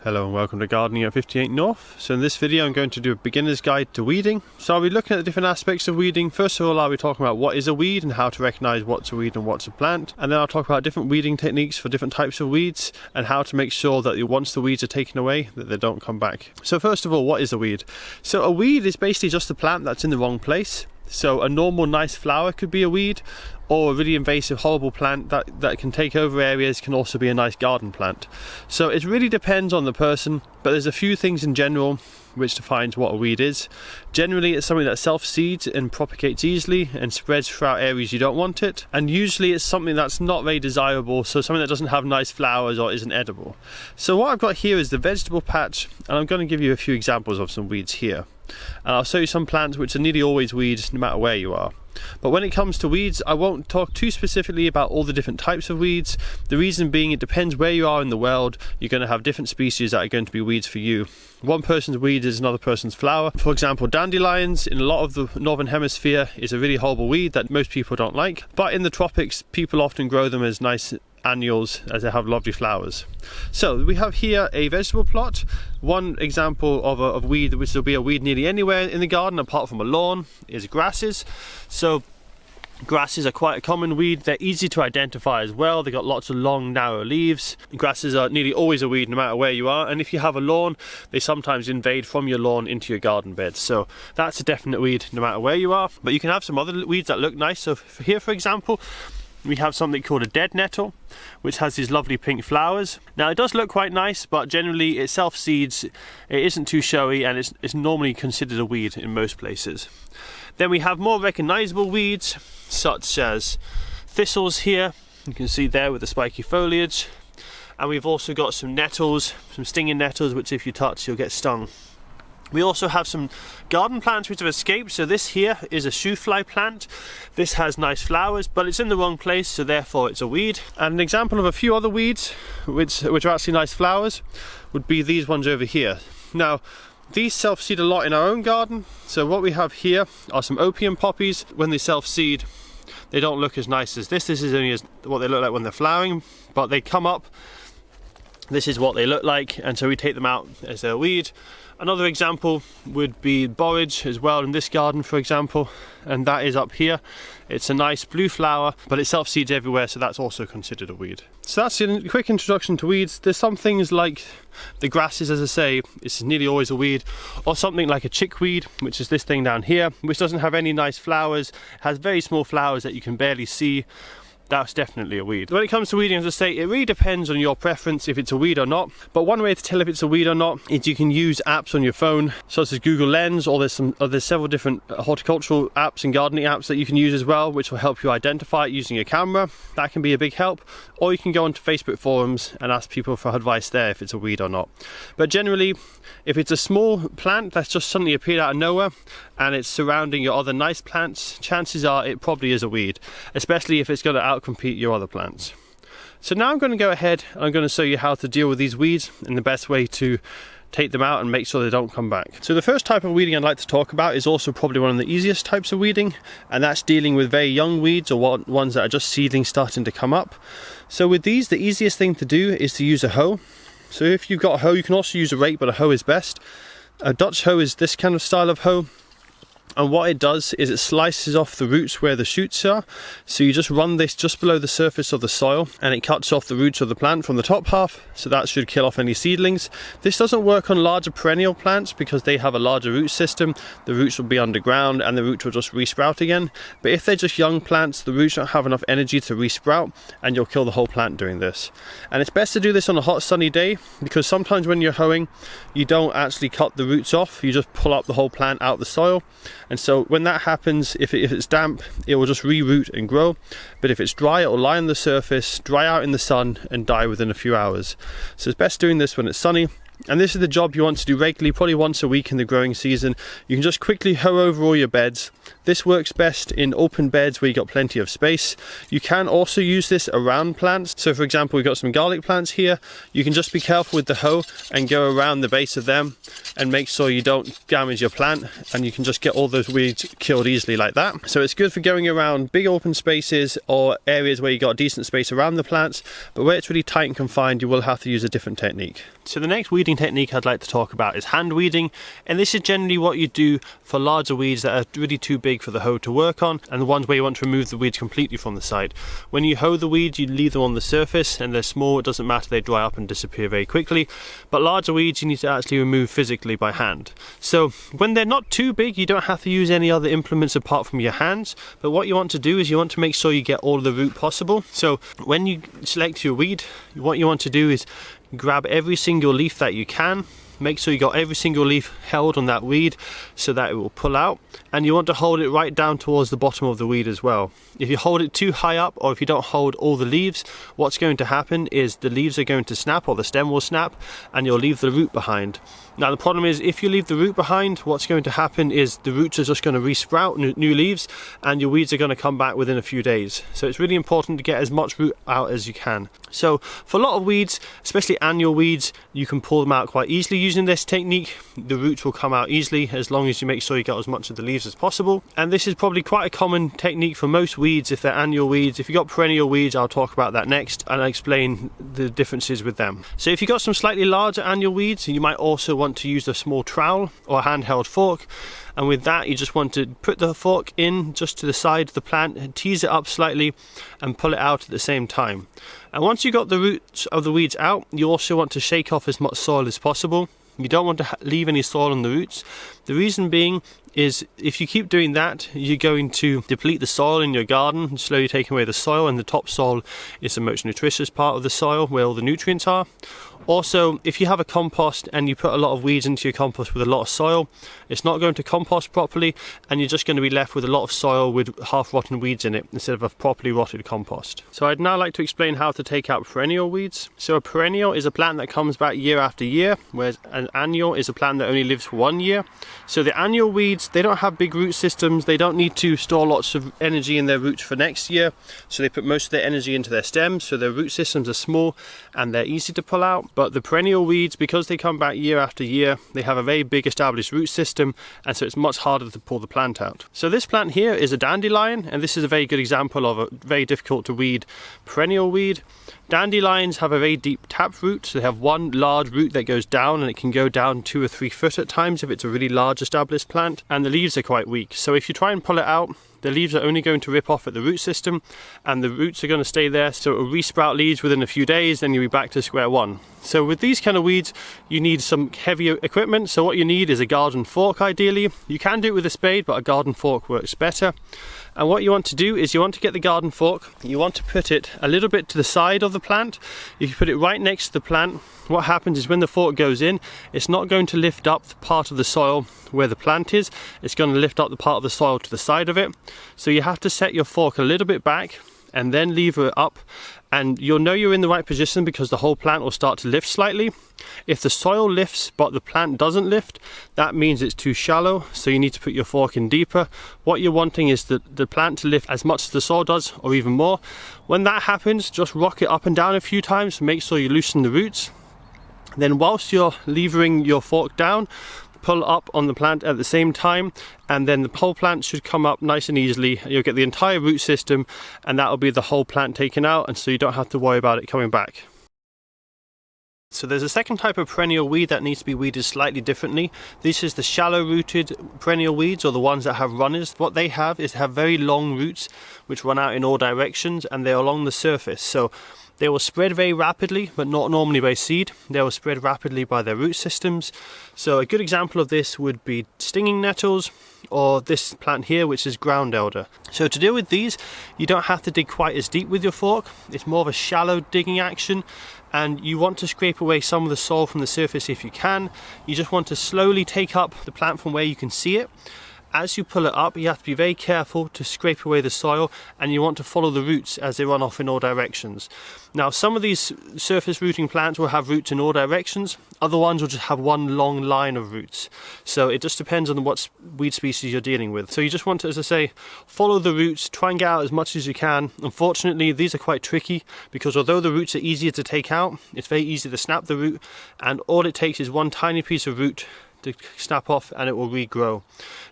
Hello and welcome to Gardening at 58 North. So in this video I'm going to do a beginner's guide to weeding. So I'll be looking at the different aspects of weeding. First of all, I'll be talking about what is a weed and how to recognise what's a weed and what's a plant. And then I'll talk about different weeding techniques for different types of weeds and how to make sure that once the weeds are taken away that they don't come back. So first of all, what is a weed? So a weed is basically just a plant that's in the wrong place. So a normal nice flower could be a weed, or a really invasive horrible plant that can take over areas can also be a nice garden plant. So it really depends on the person, but there's a few things in general which defines what a weed is. Generally it's something that self-seeds and propagates easily and spreads throughout areas you don't want it, and usually it's something that's not very desirable, so something that doesn't have nice flowers or isn't edible. So what I've got here is the vegetable patch, and I'm going to give you a few examples of some weeds here. And I'll show you some plants which are nearly always weeds no matter where you are. But when it comes to weeds, I won't talk too specifically about all the different types of weeds. The reason being, it depends where you are in the world. You're going to have different species that are going to be weeds for you. One person's weed is another person's flower. For example, dandelions in a lot of the northern hemisphere is a really horrible weed that most people don't like. But in the tropics, people often grow them as nice annuals as they have lovely flowers. So we have here a vegetable plot. One example of a weed which will be a weed nearly anywhere in the garden apart from a lawn is grasses. So grasses are quite a common weed. They're easy to identify as well. They've got lots of long narrow leaves. Grasses are nearly always a weed no matter where you are, and if you have a lawn they sometimes invade from your lawn into your garden bed, so that's a definite weed no matter where you are. But you can have some other weeds that look nice. So here for example we have something called a dead nettle, which has these lovely pink flowers. Now it does look quite nice, but generally it self-seeds, it isn't too showy, and it's normally considered a weed in most places. Then we have more recognisable weeds, such as thistles here, you can see there with the spiky foliage. And we've also got some nettles, some stinging nettles, which if you touch you'll get stung. We also have some garden plants which have escaped. So this here is a shoe fly plant. This has nice flowers, but it's in the wrong place, so therefore it's a weed. And an example of a few other weeds which are actually nice flowers would be these ones over here. Now these self-seed a lot in our own garden. So what we have here are some opium poppies. When they self-seed they don't look as nice as this. This is only what they look like when they're flowering, but they come up. This is what they look like, and so we take them out as a weed. Another example would be borage as well in this garden, for example, and that is up here. It's a nice blue flower, but it self-seeds everywhere, so that's also considered a weed. So that's a quick introduction to weeds. There's some things like the grasses, as I say, it's nearly always a weed, or something like a chickweed, which is this thing down here, which doesn't have any nice flowers, has very small flowers that you can barely see. That's definitely a weed. When it comes to weeding, as I say, it really depends on your preference if it's a weed or not. But one way to tell if it's a weed or not is you can use apps on your phone, such as Google Lens, or there's several different horticultural apps and gardening apps that you can use as well, which will help you identify it using a camera. That can be a big help. Or you can go onto Facebook forums and ask people for advice there if it's a weed or not. But generally, if it's a small plant that's just suddenly appeared out of nowhere and it's surrounding your other nice plants, chances are it probably is a weed, especially if it's going to outcompete your other plants. So now I'm going to go ahead and I'm going to show you how to deal with these weeds and the best way to take them out and make sure they don't come back. So the first type of weeding I'd like to talk about is also probably one of the easiest types of weeding, and that's dealing with very young weeds or ones that are just seedlings starting to come up. So with these, the easiest thing to do is to use a hoe. So if you've got a hoe, you can also use a rake, but a hoe is best. A Dutch hoe is this kind of style of hoe. And what it does is it slices off the roots where the shoots are. So you just run this just below the surface of the soil and it cuts off the roots of the plant from the top half. So that should kill off any seedlings. This doesn't work on larger perennial plants because they have a larger root system. The roots will be underground and the roots will just resprout again. But if they're just young plants, the roots don't have enough energy to resprout and you'll kill the whole plant doing this. And it's best to do this on a hot sunny day because sometimes when you're hoeing, you don't actually cut the roots off. You just pull up the whole plant out the soil. And so when that happens, if it's damp, it will just re-root and grow. But if it's dry, it will lie on the surface, dry out in the sun and die within a few hours. So it's best doing this when it's sunny. And this is the job you want to do regularly, probably once a week in the growing season. You can just quickly hoe over all your beds. This works best in open beds where you've got plenty of space. You can also use this around plants. So for example, we've got some garlic plants here. You can just be careful with the hoe and go around the base of them and make sure you don't damage your plant, and you can just get all those weeds killed easily like that. So it's good for going around big open spaces or areas where you got decent space around the plants, but where it's really tight and confined, you will have to use a different technique. So the next weeding technique I'd like to talk about is hand weeding, and this is generally what you do for larger weeds that are really too big for the hoe to work on, and the ones where you want to remove the weeds completely from the site. When you hoe the weeds, you leave them on the surface, and they're small, it doesn't matter, they dry up and disappear very quickly. But larger weeds you need to actually remove physically by hand. So when they're not too big, you don't have to use any other implements apart from your hands, but what you want to do is you want to make sure you get all of the root possible. So when you select your weed, what you want to do is grab every single leaf that you can. Make sure you got every single leaf held on that weed so that it will pull out, and you want to hold it right down towards the bottom of the weed as well. If you hold it too high up, or if you don't hold all the leaves, what's going to happen is the leaves are going to snap, or the stem will snap, and you'll leave the root behind. Now the problem is, if you leave the root behind, what's going to happen is the roots are just going to resprout new leaves, and your weeds are going to come back within a few days. So it's really important to get as much root out as you can. So for a lot of weeds, especially annual weeds, you can pull them out quite easily using this technique. The roots will come out easily as long as you make sure you get as much of the leaves as possible. And this is probably quite a common technique for most weeds if they're annual weeds. If you've got perennial weeds, I'll talk about that next, and I'll explain the differences with them. So if you've got some slightly larger annual weeds, you might also want to use a small trowel or a handheld fork, and with that you just want to put the fork in just to the side of the plant and tease it up slightly and pull it out at the same time. And once you've got the roots of the weeds out, you also want to shake off as much soil as possible. You don't want to leave any soil on the roots. The reason being is if you keep doing that, you're going to deplete the soil in your garden, slowly taking away the soil, and the topsoil is the most nutritious part of the soil where all the nutrients are. Also, if you have a compost and you put a lot of weeds into your compost with a lot of soil, it's not going to compost properly, and you're just going to be left with a lot of soil with half-rotten weeds in it instead of a properly rotted compost. So I'd now like to explain how to take out perennial weeds. So a perennial is a plant that comes back year after year, whereas an annual is a plant that only lives for 1 year. So the annual weeds, they don't have big root systems, they don't need to store lots of energy in their roots for next year, so they put most of their energy into their stems, so their root systems are small and they're easy to pull out. But the perennial weeds, because they come back year after year, they have a very big established root system, and so it's much harder to pull the plant out. So this plant here is a dandelion, and this is a very good example of a very difficult to weed perennial weed. Dandelions have a very deep tap root, so they have one large root that goes down, and it can go down 2 or 3 foot at times if it's a really large established plant, and the leaves are quite weak. So if you try and pull it out, the leaves are only going to rip off at the root system, and the roots are going to stay there, so it will resprout leaves within a few days, then you'll be back to square one. So with these kind of weeds, you need some heavier equipment. So what you need is a garden fork ideally. You can do it with a spade, but a garden fork works better. And what you want to do is you want to get the garden fork, you want to put it a little bit to the side of the plant. If you put it right next to the plant, what happens is when the fork goes in, it's not going to lift up the part of the soil where the plant is, it's going to lift up the part of the soil to the side of it. So you have to set your fork a little bit back and then lever it up, and you'll know you're in the right position because the whole plant will start to lift slightly. If the soil lifts but the plant doesn't lift, that means it's too shallow, so you need to put your fork in deeper. What you're wanting is the plant to lift as much as the soil does, or even more. When that happens, just rock it up and down a few times, make sure you loosen the roots. Then whilst you're levering your fork down, pull up on the plant at the same time, and then the whole plant should come up nice and easily. You'll get the entire root system, and that will be the whole plant taken out, and so you don't have to worry about it coming back. So there's a second type of perennial weed that needs to be weeded slightly differently. This is the shallow rooted perennial weeds, or the ones that have runners. What they have is very long roots which run out in all directions, and they're along the surface. So they will spread very rapidly, but not normally by seed. They will spread rapidly by their root systems. So a good example of this would be stinging nettles, or this plant here, which is ground elder. So to deal with these, you don't have to dig quite as deep with your fork. It's more of a shallow digging action, and you want to scrape away some of the soil from the surface if you can. You just want to slowly take up the plant from where you can see it, As you pull it up, you have to be very careful to scrape away the soil, and you want to follow the roots as they run off in all directions. Now, some of these surface rooting plants will have roots in all directions, other ones will just have one long line of roots. So it just depends on what weed species you're dealing with. So you just want to, as I say, follow the roots, try and get out as much as you can. Unfortunately, these are quite tricky because although the roots are easier to take out, it's very easy to snap the root, and all it takes is one tiny piece of root to snap off and it will regrow.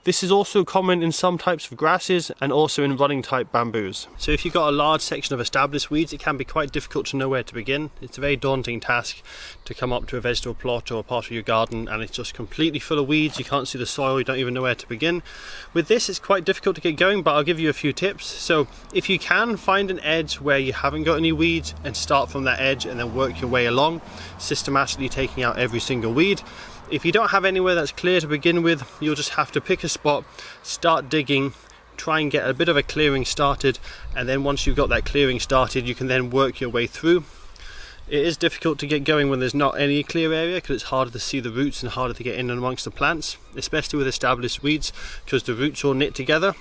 This is also common in some types of grasses and also in running type bamboos. So if you've got a large section of established weeds, it can be quite difficult to know where to begin. It's a very daunting task to come up to a vegetable plot or a part of your garden and it's just completely full of weeds. You can't see the soil, you don't even know where to begin. With this, it's quite difficult to get going, but I'll give you a few tips. So if you can, find an edge where you haven't got any weeds and start from that edge and then work your way along, systematically taking out every single weed. If you don't have anywhere that's clear to begin with, you'll just have to pick a spot, start digging, try and get a bit of a clearing started, and then once you've got that clearing started, you can then work your way through. It is difficult to get going when there's not any clear area because it's harder to see the roots and harder to get in and amongst the plants, especially with established weeds because the roots all knit together.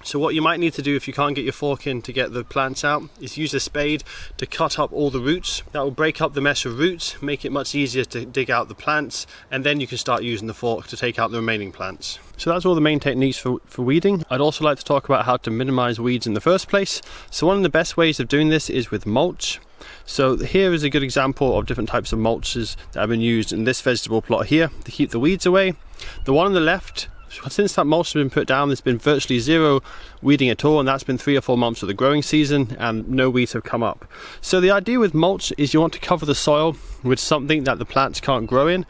So what you might need to do if you can't get your fork in to get the plants out is use a spade to cut up all the roots. That will break up the mesh of roots, make it much easier to dig out the plants, and then you can start using the fork to take out the remaining plants. So that's all the main techniques for weeding. I'd also like to talk about how to minimize weeds in the first place. So one of the best ways of doing this is with mulch. So here is a good example of different types of mulches that have been used in this vegetable plot here to keep the weeds away. The one on the left, since that mulch has been put down, there's been virtually zero weeding at all, and that's been 3 or 4 months of the growing season and no weeds have come up. So the idea with mulch is you want to cover the soil with something that the plants can't grow in.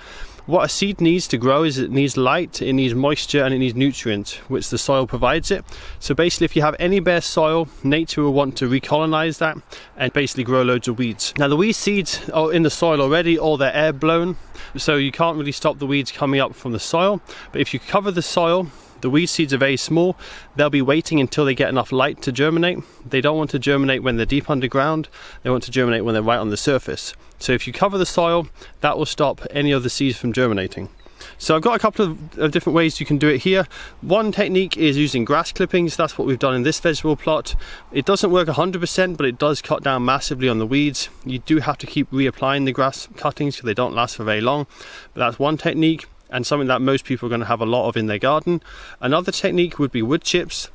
What a seed needs to grow is it needs light, it needs moisture, and it needs nutrients, which the soil provides it. So basically, if you have any bare soil, nature will want to recolonize that and basically grow loads of weeds. Now the weed seeds are in the soil already, or they're air blown, so you can't really stop the weeds coming up from the soil. But if you cover the soil, the weed seeds are very small. They'll be waiting until they get enough light to germinate. They don't want to germinate when they're deep underground. They want to germinate when they're right on the surface. So if you cover the soil, that will stop any of the seeds from germinating. So I've got a couple of different ways you can do it here. One technique is using grass clippings. That's what we've done in this vegetable plot. It doesn't work 100%, but it does cut down massively on the weeds. You do have to keep reapplying the grass cuttings because they don't last for very long. But that's one technique, and something that most people are going to have a lot of in their garden. Another technique would be wood chips.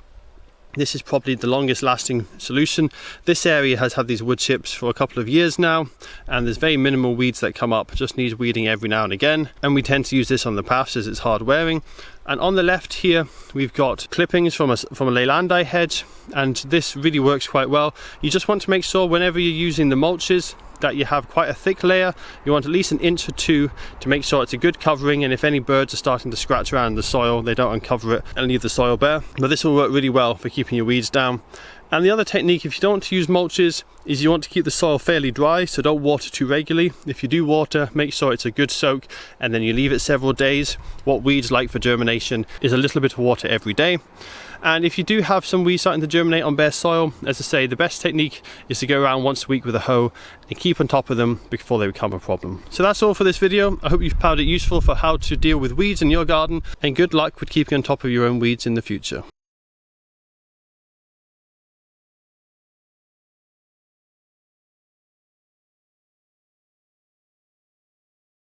This is probably the longest lasting solution. This area has had these wood chips for a couple of years now, and there's very minimal weeds that come up, just needs weeding every now and again. And we tend to use this on the paths as it's hard wearing. And on the left here, we've got clippings from a Leylandii hedge, and this really works quite well. You just want to make sure whenever you're using the mulches that you have quite a thick layer. You want at least 1 inch or 2 to make sure it's a good covering, and if any birds are starting to scratch around the soil, they don't uncover it and leave the soil bare. But this will work really well for keeping your weeds down. And the other technique, if you don't want to use mulches, is you want to keep the soil fairly dry, so don't water too regularly. If you do water, make sure it's a good soak and then you leave it several days. What weeds like for germination is a little bit of water every day. And if you do have some weeds starting to germinate on bare soil, as I say, the best technique is to go around once a week with a hoe and keep on top of them before they become a problem. So that's all for this video. I hope you've found it useful for how to deal with weeds in your garden, and good luck with keeping on top of your own weeds in the future.